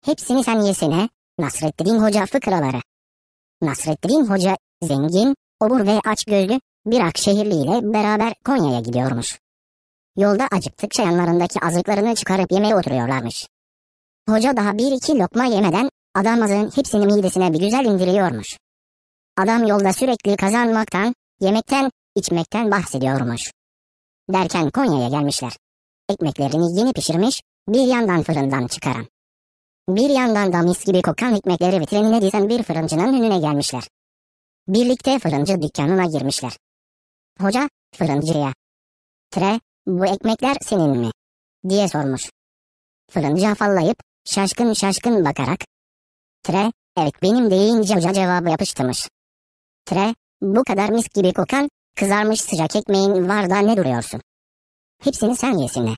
Hepsini sen yesene. Nasreddin Hoca fıkraları. Nasreddin Hoca zengin, obur ve açgözlü bir Akşehirli ile beraber Konya'ya gidiyormuş. Yolda acıktıkça yanlarındaki azıklarını çıkarıp yemeye oturuyorlarmış. Hoca daha bir iki lokma yemeden adamazın hepsini midesine bir güzel indiriyormuş. Adam yolda sürekli kazanmaktan, yemekten, içmekten bahsediyormuş. Derken Konya'ya gelmişler. Ekmeklerini yeni pişirmiş, bir yandan fırından çıkaran. Bir yandan da mis gibi kokan ekmekleri vitrinine dizen bir fırıncının önüne gelmişler. Birlikte fırıncı dükkanına girmişler. Hoca, fırıncıya, bu ekmekler senin mi? Diye sormuş. Fırıncı afallayıp, şaşkın şaşkın bakarak, evet benim deyince hoca cevabı yapıştırmış. Bu kadar mis gibi kokan, kızarmış sıcak ekmeğin var da ne duruyorsun? Hepsini sen yesene.